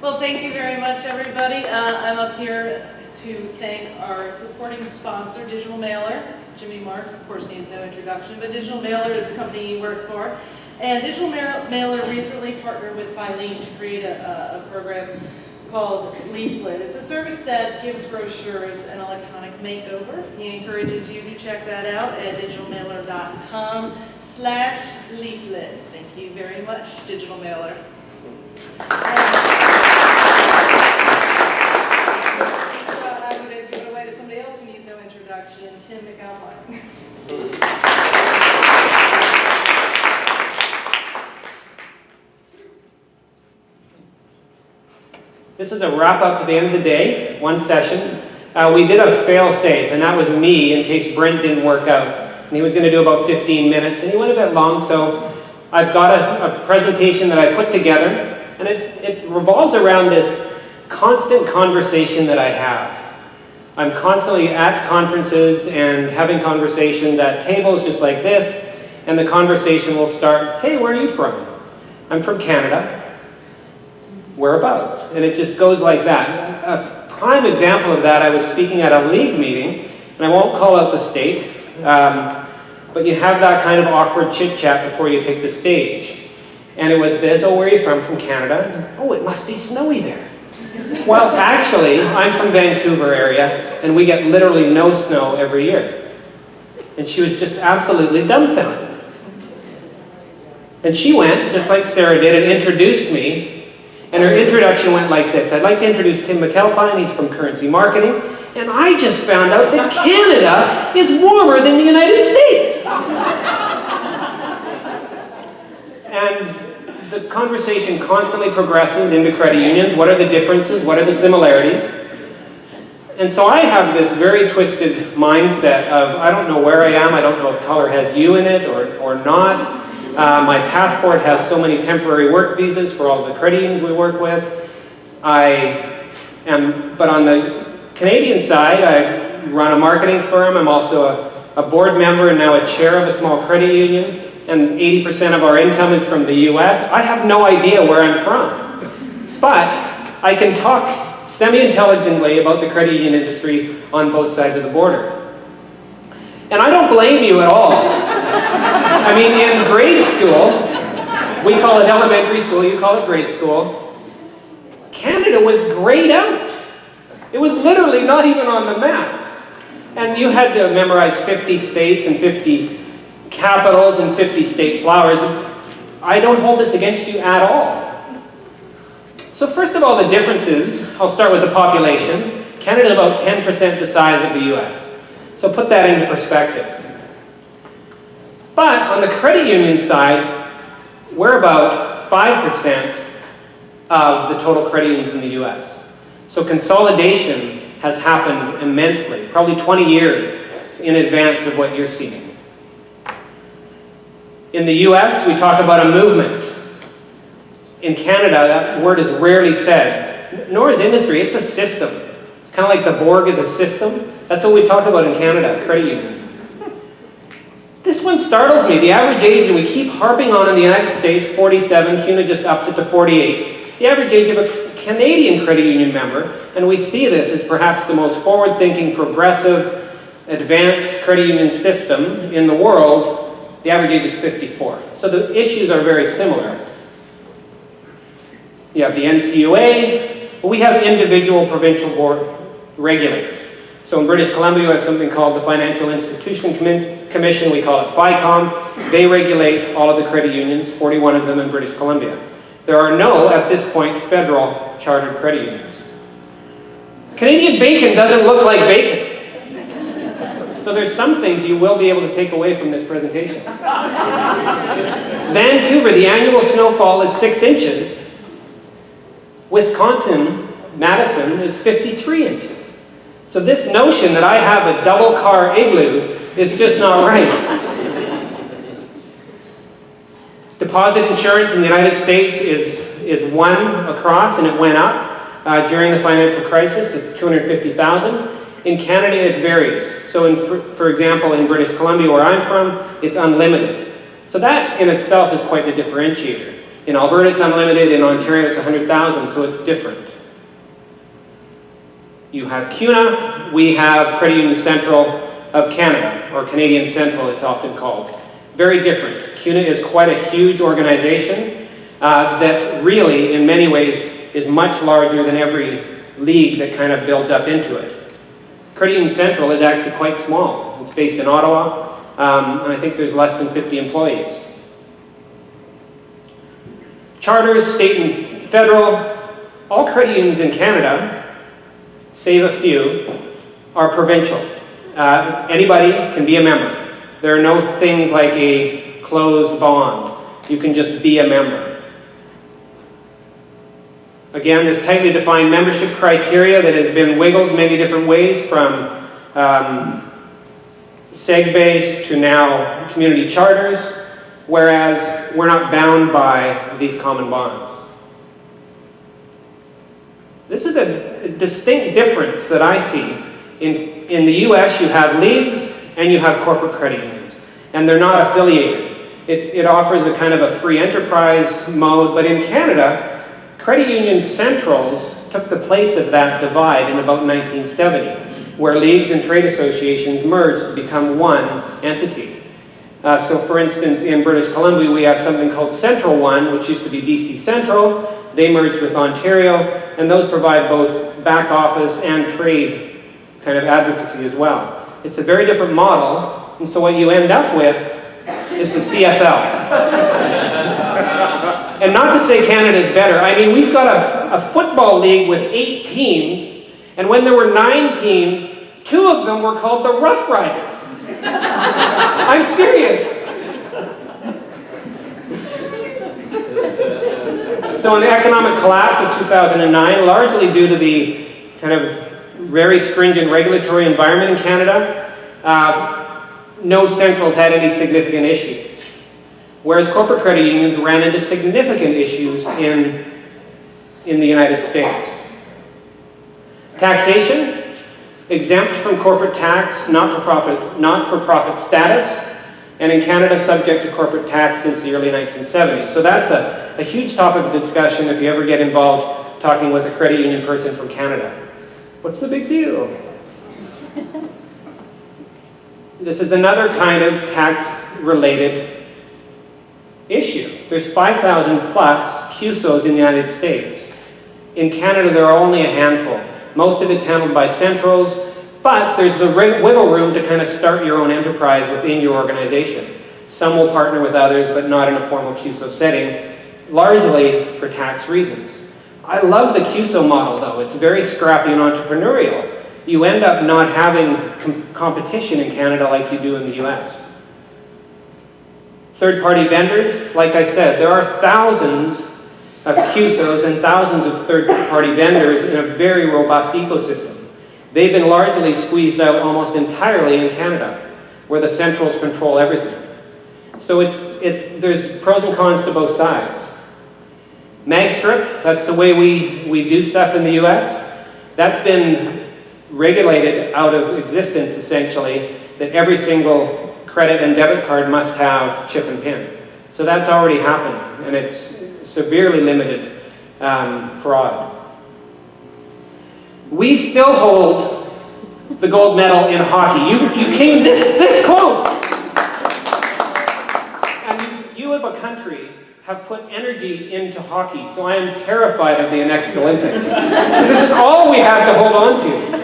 Well, thank you very much, everybody. I'm up here to thank our supporting sponsor, Digital Mailer. Jimmy Marks, of course, needs no introduction, but Digital Mailer is the company he works for. And Digital Mailer recently partnered with Filene to create a program called Leaflet. It's a service that gives brochures an electronic makeover. He encourages you to check that out at digitalmailer.com/leaflet. Thank you very much, Digital Mailer. So I'm going to give it away to somebody else who needs no introduction, Tim McAlpine. This is a wrap-up at the end of the day, one session. We did a fail-safe, and that was me in case Brent didn't work out. And he was going to do about 15 minutes, and he went a bit long, so I've got a presentation that I put together, and it revolves around this constant conversation that I have. I'm constantly at conferences and having conversations at tables just like this, and the conversation will start, hey, where are you from? I'm from Canada. Whereabouts? And it just goes like that. A prime example of that, I was speaking at a league meeting, and I won't call out the state, but you have that kind of awkward chit-chat before you take the stage. And it was this, oh, where are you from? From Canada. Oh, it must be snowy there. Well, actually, I'm from Vancouver area, and we get literally no snow every year. And she was just absolutely dumbfounded. And she went, just like Sarah did, and introduced me. And her introduction went like this. I'd like to introduce Tim McAlpine. He's from Currency Marketing. And I just found out that Canada is warmer than the United States. And the conversation constantly progresses into credit unions. What are the differences? What are the similarities? And so I have this very twisted mindset of, I don't know where I am. I don't know if color has you in it or not. My passport has so many temporary work visas for all the credit unions we work with. But on the Canadian side, I run a marketing firm. I'm also a board member and now a chair of a small credit union. And 80% of our income is from the US. I have no idea where I'm from. But I can talk semi-intelligently about the credit union industry on both sides of the border. And I don't blame you at all. I mean, in grade school, we call it elementary school, you call it grade school, Canada was grayed out. It was literally not even on the map. And you had to memorize 50 states and 50 capitals and 50 state flowers. I don't hold this against you at all. So first of all, the differences, I'll start with the population. Canada is about 10% the size of the US. So put that into perspective. But on the credit union side, we're about 5% of the total credit unions in the US. So consolidation has happened immensely, probably 20 years in advance of what you're seeing. In the US, we talk about a movement. In Canada, that word is rarely said, nor is industry, it's a system. Kind of like the Borg is a system. That's what we talk about in Canada, credit unions. This one startles me. The average age, and we keep harping on in the United States, 47, CUNA just upped it to 48. The average age of a Canadian credit union member, and we see this as perhaps the most forward-thinking, progressive, advanced credit union system in the world, the average age is 54. So the issues are very similar. You have the NCUA, but we have individual provincial board regulators. So in British Columbia, we have something called the Financial Institution Commission. We call it FICOM. They regulate all of the credit unions, 41 of them in British Columbia. There are no, at this point, federal chartered credit unions. Canadian bacon doesn't look like bacon. So there's some things you will be able to take away from this presentation. Vancouver, the annual snowfall is 6 inches. Wisconsin, Madison, is 53 inches. So this notion that I have a double car igloo is just not right. Deposit insurance in the United States is one across, and it went up during the financial crisis to $250,000. In Canada, it varies. So for example, in British Columbia, where I'm from, it's unlimited. So that in itself is quite the differentiator. In Alberta, it's unlimited. In Ontario, it's 100,000, so it's different. You have CUNA. We have Credit Union Central of Canada, or Canadian Central, it's often called. Very different. CUNA is quite a huge organization that really, in many ways, is much larger than every league that kind of builds up into it. Credit Union Central is actually quite small. It's based in Ottawa, and I think there's less than 50 employees. Charters, state and federal, all credit unions in Canada, save a few, are provincial. Anybody can be a member. There are no things like a closed bond. You can just be a member. Again, this tightly defined membership criteria that has been wiggled many different ways, from seg-based to now community charters, whereas we're not bound by these common bonds. This is a distinct difference that I see. In the US, you have leagues and you have corporate credit unions, and they're not affiliated. It offers a kind of a free enterprise mode, but in Canada, credit union centrals took the place of that divide in about 1970, where leagues and trade associations merged to become one entity. So for instance, in British Columbia, we have something called Central One, which used to be BC Central. They merged with Ontario, and those provide both back office and trade kind of advocacy as well. It's a very different model, and so what you end up with is the CFL. And not to say Canada's better. I mean, we've got a football league with 8 teams, and when there were 9 teams, 2 of them were called the Rough Riders. I'm serious. So in the economic collapse of 2009, largely due to the kind of very stringent regulatory environment in Canada, no centrals had any significant issues. Whereas corporate credit unions ran into significant issues in the United States. Taxation, exempt from corporate tax, not-for-profit status, and in Canada subject to corporate tax since the early 1970s. So that's a huge topic of discussion if you ever get involved talking with a credit union person from Canada. What's the big deal? This is another kind of tax-related issue. There's 5,000 plus CUSOs in the United States. In Canada, there are only a handful. Most of it's handled by centrals, but there's the wiggle room to kind of start your own enterprise within your organization. Some will partner with others, but not in a formal CUSO setting, largely for tax reasons. I love the CUSO model, though. It's very scrappy and entrepreneurial. You end up not having competition in Canada like you do in the US. Third-party vendors, like I said, there are thousands of CUSOs and thousands of third-party vendors in a very robust ecosystem. They've been largely squeezed out almost entirely in Canada, where the centrals control everything. So there's pros and cons to both sides. Magstrip, that's the way we do stuff in the US. That's been regulated out of existence, essentially, that every single credit and debit card must have chip and PIN. So that's already happening, and it's severely limited fraud. We still hold the gold medal in hockey. You came this close. And you of a country have put energy into hockey, so I am terrified of the next Olympics. This is all we have to hold on to.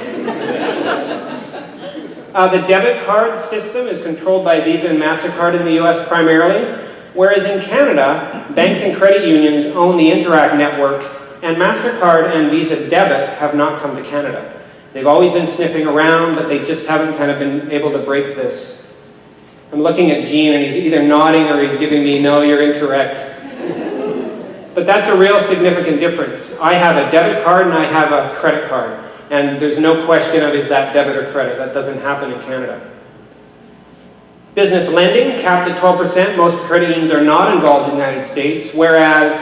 The debit card system is controlled by Visa and MasterCard in the US primarily, whereas in Canada, banks and credit unions own the Interac network, and MasterCard and Visa debit have not come to Canada. They've always been sniffing around, but they just haven't kind of been able to break this. I'm looking at Gene, and he's either nodding or he's giving me, no, you're incorrect. But that's a real significant difference. I have a debit card and I have a credit card. And there's no question of is that debit or credit. That doesn't happen in Canada. Business lending, capped at 12%. Most credit unions are not involved in the United States, whereas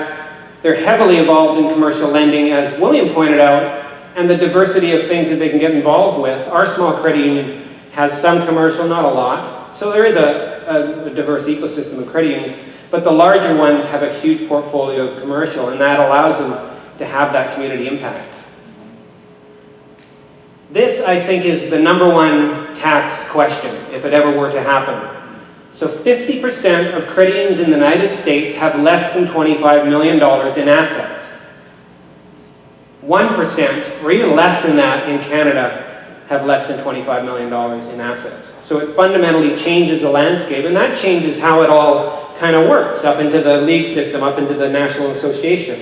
they're heavily involved in commercial lending, as William pointed out, and the diversity of things that they can get involved with. Our small credit union has some commercial, not a lot. So there is a diverse ecosystem of credit unions. but the larger ones have a huge portfolio of commercial, and that allows them to have that community impact. This, I think, is the #1 tax question, if it ever were to happen. So 50% of credit unions in the United States have less than $25 million in assets. 1%, or even less than that in Canada, have less than $25 million in assets. So it fundamentally changes the landscape, and that changes how it all kind of works, up into the league system, up into the National Association.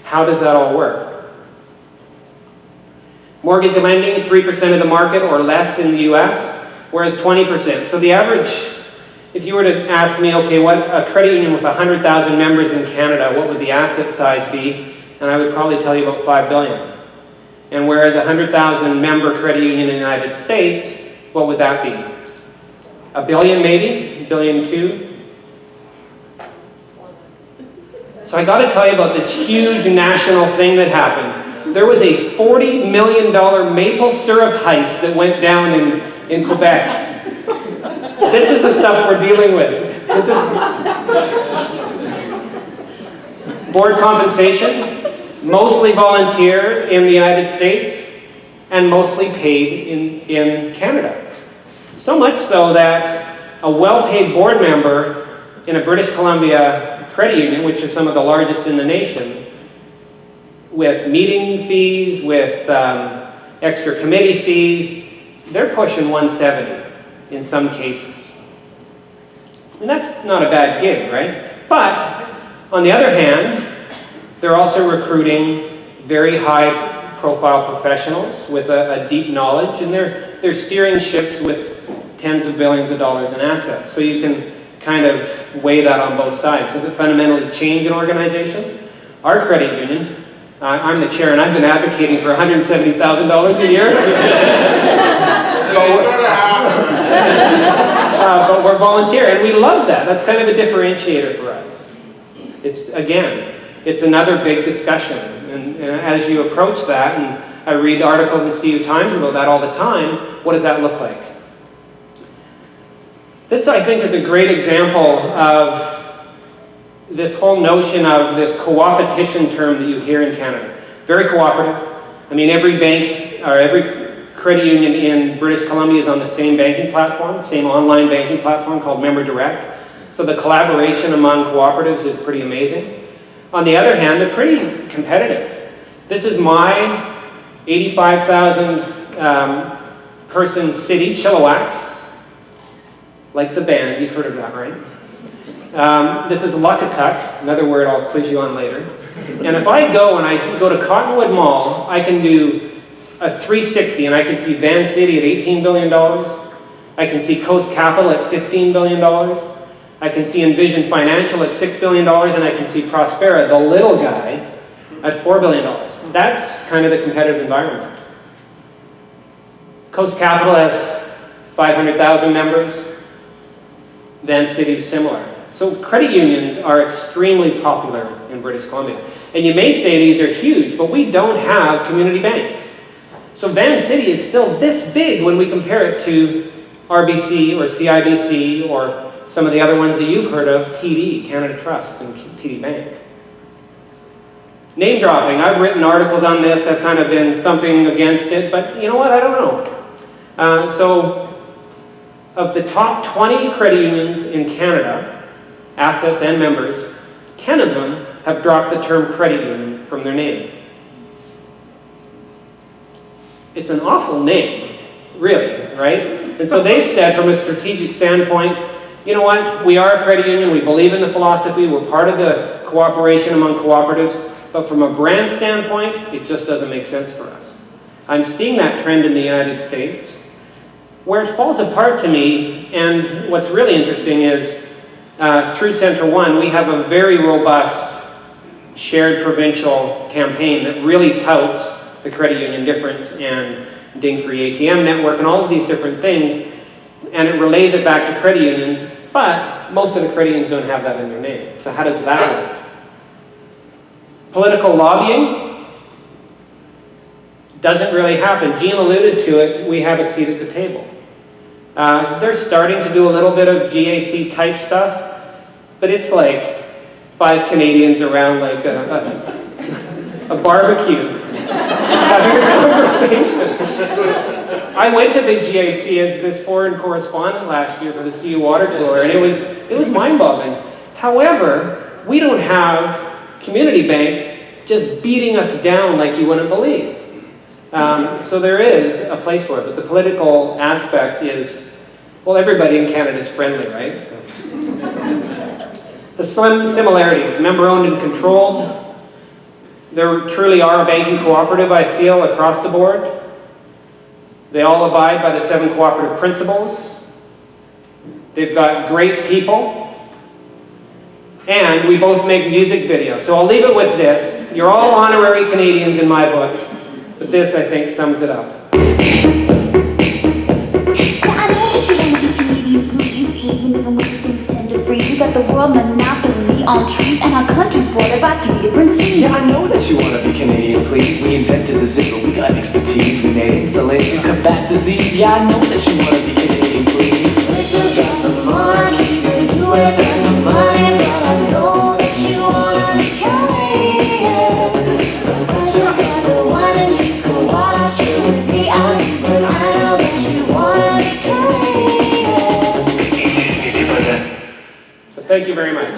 How does that all work? Mortgage lending, 3% of the market or less in the US, whereas 20%. So the average, if you were to ask me, okay, what a credit union with 100,000 members in Canada, what would the asset size be? And I would probably tell you about $5 billion. And whereas a 100,000 member credit union in the United States, what would that be? $1 billion maybe? $1.2 billion? So I got to tell you about this huge national thing that happened. There was a $40 million maple syrup heist that went down in Quebec. This is the stuff we're dealing with. This is board compensation, mostly volunteer in the United States, and mostly paid in Canada. So much so that a well-paid board member in a British Columbia credit union, which are some of the largest in the nation, with meeting fees, with extra committee fees, they're pushing 170 in some cases. And that's not a bad gig, right? But on the other hand, they're also recruiting very high-profile professionals with a deep knowledge, and they're steering ships with tens of billions of dollars in assets. So you can kind of weigh that on both sides. Does it fundamentally change an organization? Our credit union, I'm the chair, and I've been advocating for $170,000 a year. But we're volunteer, and we love that. That's kind of a differentiator for us. It's another big discussion. And as you approach that, and I read articles in CU Times about that all the time, what does that look like? This, I think, is a great example of this whole notion of this co-opetition term that you hear in Canada. Very cooperative. I mean, every bank, or every credit union in British Columbia is on the same banking platform, same online banking platform called Member Direct. So the collaboration among cooperatives is pretty amazing. On the other hand, they're pretty competitive. This is my 85,000 person city, Chilliwack. Like the band, you've heard of that, right? This is Luckakuk, another word I'll quiz you on later. And if I go to Cottonwood Mall, I can do a 360 and I can see Van City at $18 billion. I can see Coast Capital at $15 billion. I can see Envision Financial at $6 billion, and I can see Prospera, the little guy, at $4 billion. That's kind of the competitive environment. Coast Capital has 500,000 members. Van City is similar. So credit unions are extremely popular in British Columbia. And you may say these are huge, but we don't have community banks. So Van City is still this big when we compare it to RBC or CIBC or some of the other ones that you've heard of, TD, Canada Trust, and TD Bank. Name dropping. I've written articles on this. I've kind of been thumping against it, but you know what? I don't know. So of the top 20 credit unions in Canada, assets and members, 10 of them have dropped the term credit union from their name. It's an awful name, really, right? And so they've said from a strategic standpoint, you know what, we are a credit union, we believe in the philosophy, we're part of the cooperation among cooperatives, but from a brand standpoint, it just doesn't make sense for us. I'm seeing that trend in the United States. Where it falls apart to me, and what's really interesting is, through Centre One, we have a very robust shared provincial campaign that really touts the credit union difference and ding-free ATM network and all of these different things, and it relays it back to credit unions, but most of the credit unions don't have that in their name. So how does that work? Political lobbying doesn't really happen. Jean alluded to it, we have a seat at the table. They're starting to do a little bit of GAC type stuff, but it's like 5 Canadians around like a barbecue having a conversation. I went to the GIC as this foreign correspondent last year for the CU water cooler, and it was mind-boggling. However, we don't have community banks just beating us down like you wouldn't believe. So there is a place for it, but the political aspect is, well, everybody in Canada is friendly, right? So. The similarities, member-owned and controlled. There truly are a banking cooperative, I feel, across the board. They all abide by the 7 cooperative principles. They've got great people. And we both make music videos. So I'll leave it with this. You're all honorary Canadians in my book, but this, I think, sums it up. Yeah, I know that you wanna be Canadian, please. Even with the things tend to freeze. We got the world monopoly on trees, and our country's bordered by 3 different seas. Yeah, I know that you wanna be Canadian, please. We invented the zipper, we got expertise. We made insulin to combat disease. Yeah, I know that you wanna be Canadian, please. It's about the monarchy, the US has the money, but I know that you wanna be Canadian. The French will have the wine and cheese, koalas chill with the Aussies, but I know that you wanna be Canadian. So thank you very much.